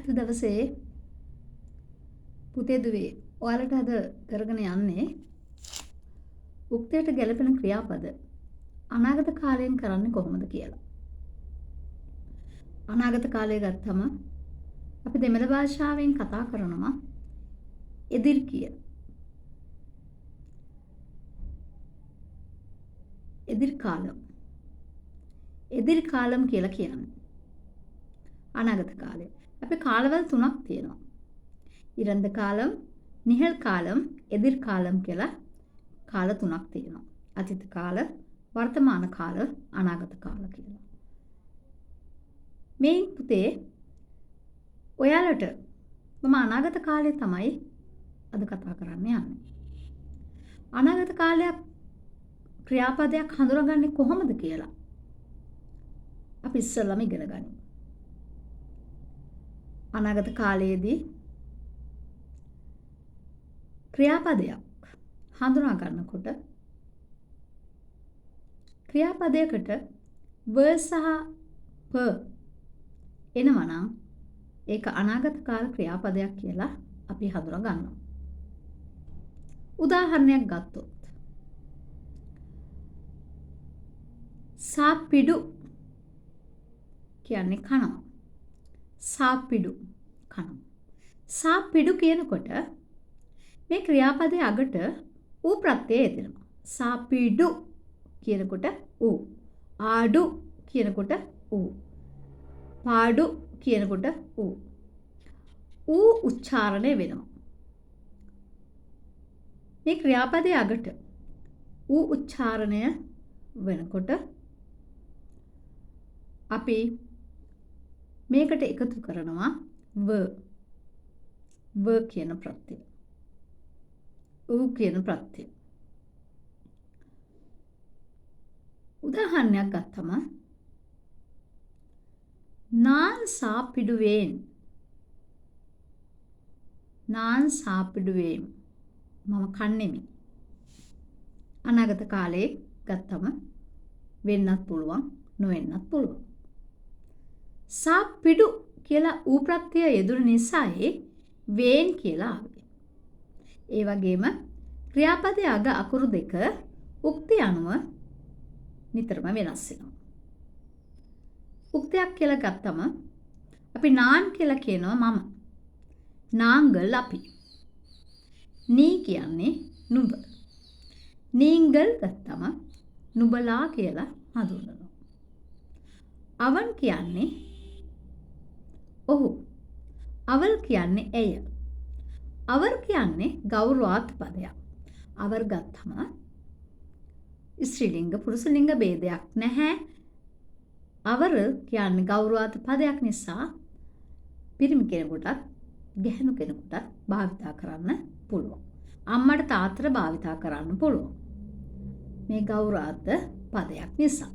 අද දවසේ පුතේ දුවේ ඔයාලට අද කරගෙන යන්නේ උක්තයට ගැලපෙන ක්‍රියාපද අනාගත කාලයෙන් කරන්නේ කොහොමද කියලා. අනාගත කාලය ගත්තම අපි දෙමළ භාෂාවෙන් කතා කරනවා එදිරි කිය. එදිරි කාලම්. එදිරි කාලම් කියලා කියන්නේ අනාගත කාලය. අපි කාලවල තුනක් තියෙනවා. ඉරන්ද කාලම්, නිහල් කාලම්, එදිරි කාලම් කියලා කාල තුනක් තියෙනවා. අතීත කාල, වර්තමාන කාල, අනාගත කාල කියලා. මේ පුතේ ඔයාලට මම අනාගත කාලේ තමයි අද කතා කරන්න යන්නේ. අනාගත කාලයක් ක්‍රියාපදයක් හඳුනාගන්නේ කොහොමද කියලා අපි ඉස්සෙල්ලාම ඉගෙන ගනිමු. අනාගත කාලයේදී ක්‍රියාපදයක් හඳුනා ගන්නකොට ක්‍රියාපදයකට ව සහ ප එනවා නම් ඒක අනාගත කාල ක්‍රියාපදයක් කියලා අපි හඳුනා ගන්නවා. උදාහරණයක් ගත්තොත් සාප්පිඩු කියන්නේ කනවා. සාප්පිඩු කනවා. සාප්පිඩු කියනකොට මේ ක්‍රියාපදයේ අගට ඌ ප්‍රත්‍යය යෙදෙනවා. සාප්පිඩු කියනකොට ඌ. ආඩු කියනකොට ඌ. පාඩු කියනකොට ඌ. ඌ උච්චාරණය වෙනවා. මේ ක්‍රියාපදයේ අගට ඌ උච්චාරණය වෙනකොට අපි මේකට එකතු කරනවා ව කියන ප්‍රත්‍යය. ඌ කියන ප්‍රත්‍යය. උදාහරණයක් ගත්තම නාන් සාප්පිඩුවෙන්. නාන් සාප්පිඩුවෙන්. මම කන්නේමි. අනාගත කාලේ ගත්තම වෙන්නත් පුළුවන්, නොවෙන්නත් පුළුවන්. සාප්පිඩු කියලා ඌ ප්‍රත්‍යය යෙදුණු නිසායි වේන් කියලා ආවේ. ඒ වගේම ක්‍රියාපදයේ අග අකුරු දෙක උක්ති අනුව නිතරම වෙනස් වෙනවා. උක්තියක් කියලා ගත්තම අපි නාන් කියලා කියනවා මම. නාංගල් අපි. නී කියන්නේ නුඹ. නීංගල් ගත්තම නුඹලා කියලා හඳුන්වනවා. අවන් කියන්නේ ඔහු. අවල් කියන්නේ ඇය. අවර් කියන්නේ ගෞරවාර්ථ පදයක්. අවර් ගත්තම ස්ත්‍රීලිංග පුරුෂලිංග ભેදයක් නැහැ. අවර කියන්නේ ගෞරවාර්ථ පදයක් නිසා පිරිමි කෙනෙකුටත් ගැහැණු කෙනෙකුටත් භාවිතා කරන්න පුළුවන්. අම්මට තාත්තට භාවිතා කරන්න පුළුවන්. මේ ගෞරවාර්ථ පදයක් නිසා.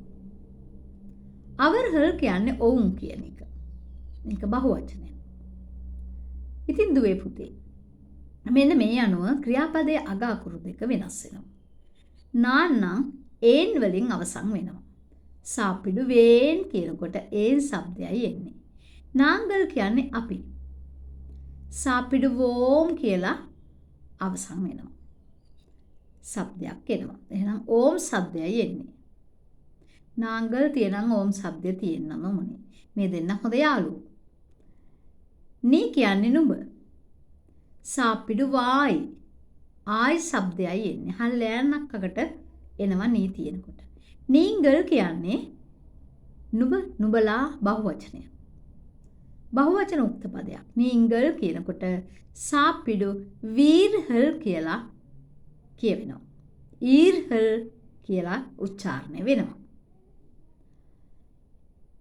අවර්හල් කියන්නේ ඔවුන් කියන එක. මේක බහුවචනය. ඉතින් දුවේ පුතේ මෙන්න මේ අනුව ක්‍රියාපදයේ අග අකුරු දෙක වෙනස් වෙනවා. නාන්නම් ඒන් වලින් අවසන් වෙනවා. සාප්පිඩු වේන් කියනකොට ඒන් શબ્දයයි එන්නේ. නාංගල් කියන්නේ අපි. සාප්පිඩු වෝම් කියලා අවසන් වෙනවා. શબ્දයක් එනවා. එහෙනම් ඕම් શબ્දයයි එන්නේ. නාංගල් තියනම් ඕම් શબ્දය තියෙන්නම ඕනේ. මේ දෙන්න හොඳ යාළුවෝ. නී කියන්නේ නුඹ. සාප්පිඩු වායි. ආයි શબ્දයයි එන්නේ. හල්ලෑන්නක් අකට එනවා නී තියෙනකොට. නීංගල් කියන්නේ නුඹ නුඹලා බහුවචනය. බහුවචන උක්ත පදයක්. නීංගල් කියනකොට සාප්පිඩු වීර්හල් කියලා කියවෙනවා. ඊර්හල් කියලා උච්චාරණය වෙනවා.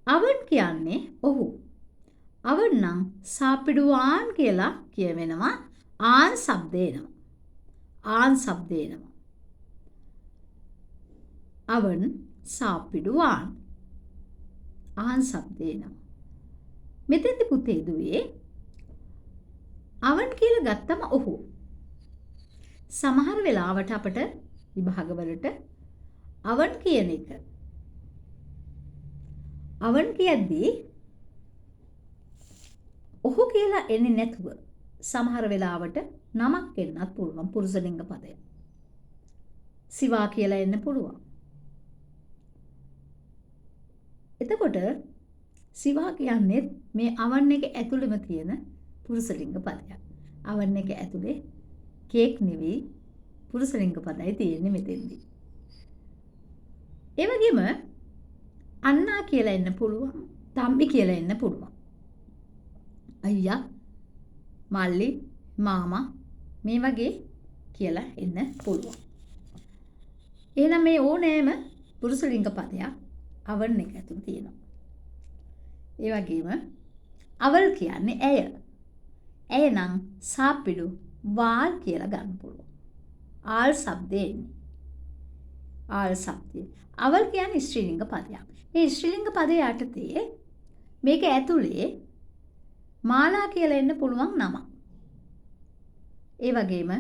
අවන් කියන්නේ ඔහු. අවන් නම් සාප්පිඩුවාන් කියලා කියවෙනවා. ආන් શબ્දය එනවා. ආන් શબ્දය එනවා. අවන් සාප්පිඩුවාන්. ආන් શબ્දය එනවා. මෙතෙන්දි පුතේ දුවේ අවන් කියලා ගත්තම ඔහු. සමහර වෙලාවට අපට විභාගවලට අවන් කියන එක අවන් කියද්දී ඔහු කියලා එන්නේ නැතුව සමහර වෙලාවට නමක් එන්නත් පුළුවන් පුරුෂලිංග පදය. සිවා කියලා එන්න පුළුවන්. එතකොට සිවා කියන්නේ මේ අවන් එක ඇතුළෙම තියෙන පුරුෂලිංග පදයක්. අවන් එක ඇතුලේ කේක් නෙවෙයි පුරුෂලිංග පදයි තියෙන්නේ මෙතෙන්දී. ඒ වගේම අන්නා කියලා එන්න පුළුවන්. තම්බි කියලා එන්න පුළුවන්. අයියා, මල්ලි, මාමා මේ වගේ කියලා එන්න පුළුවන්. එහෙනම් මේ ඕනෑම පුරුෂලිංග පදයක් අවන් එක ඇතුළේ තියෙනවා. ඒ වගේම අවල් කියන්නේ ඇය. ඇය නම් සාපිඩු වාල් කියලා ගන්න පුළුවන්. ආල් શબ્දේ එන්නේ. ආල් શબ્දේ. අවල් කියන්නේ ස්ත්‍රීලිංග පදයක්. මේ ස්ත්‍රීලිංග පදයේ යටතේ මේක ඇතුලේ මාලා කියලා එන්න පුළුවන් නම. ඒ වගේම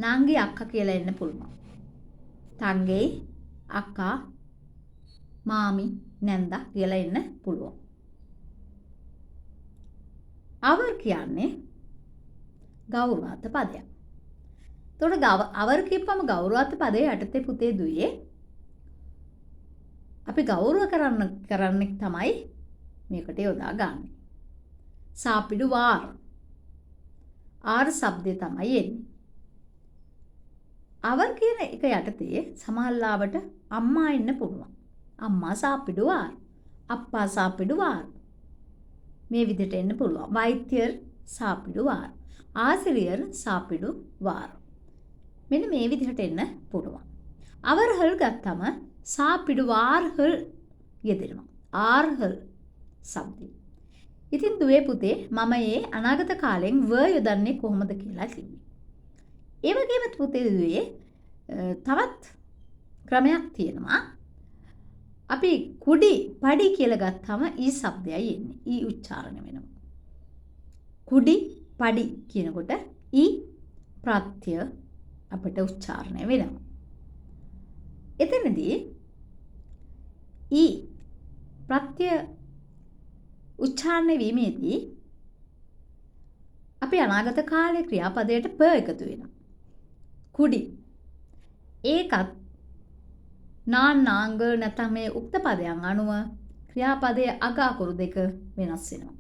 නංගි අක්කා කියලා එන්න පුළුවන්. තංගෙයි අක්කා මාමි නැන්දා කියලා එන්න පුළුවන්. අවර් කියන්නේ ගෞරවාර්ථ පදයක්. එතකොට අවර් කියපම ගෞරවාර්ථ පදයේ යටතේ පුතේ දුවේ අපි ගෞරව කරන්නේ තමයි මේකට යොදා ගන්න. සාපිඩු වාර. ආර શબ્දේ තමයි එන්නේ. අවර් කියන එක යටතේ සමහරවිට අම්මා ඉන්න පුළුවන්. අම්මා සාපිඩු වාර. අප්පා සාපිඩු වාර. මේ විදිහට එන්න පුළුවන්. වෛද්‍යර් සාපිඩු වාර. ආසිරියර් සාපිඩු වාර. මෙන්න මේ විදිහට එන්න පුළුවන්. අවර්හල් ගත්තම සාපිඩු වාර්හල් යෙදෙනවා. ආර්හල් શબ્දේ. ඉතින් දුවේ පුතේ මම මේ අනාගත කාලෙන් ව යොදන්නේ කොහොමද කියලා කිව්වේ. ඒ වගේම පුතේ දුවේ තවත් ක්‍රමයක් තියෙනවා. අපි කුඩි පඩි කියලා ගත්තාම ඊ શબ્දයයි එන්නේ. ඊ උච්චාරණය වෙනවා. කුඩි පඩි කියනකොට ඊ ප්‍රත්‍ය අපිට උච්චාරණය වෙනවා. එතනදී ඊ ප්‍රත්‍ය උච්චාරණය වීමේදී අපි අනාගත කාලයේ ක්‍රියාපදයට ප එකතු වෙනවා. කුඩි. ඒකත් නාංග නැත්නම් මේ උක්ත පදයන් අනුව ක්‍රියාපදයේ අග අකුරු දෙක වෙනස් වෙනවා.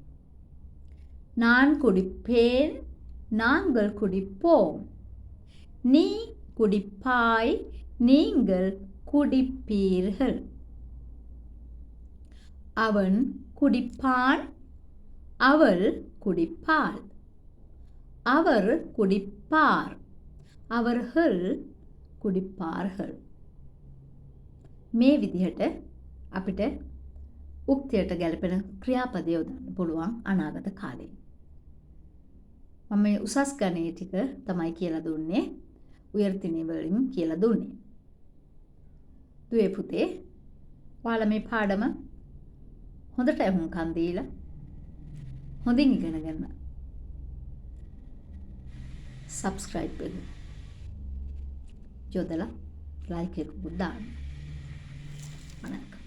නාන් කුඩි පේන්, නාංගල් කුඩි පෝම්. நீ குடிப்பாய், நீங்கள் குடிப்பீர்கள். அவன் குடிப்பான், அவள் குடிப்பாள். அவர் குடிப்பார், அவர்கள் குடிப்பார்கள். මේ විදිහට අපිට උක්තියට ගැලපෙන ක්‍රියාපද යොදන්න පුළුවන් අනාගත කාලේ. මම මේ උසස් ගණයේ ටික තමයි කියලා දුන්නේ. උයර්තිනේ වලින් කියලා දුන්නේ. දුවේ පුතේ ඔයාලා මේ පාඩම හොඳට අහුම්කම් දීලා හොඳින් ඉගෙන ගන්න. subscribe වෙන්න. යොදලා like එකකුත් දාන්න. වණක්කම්.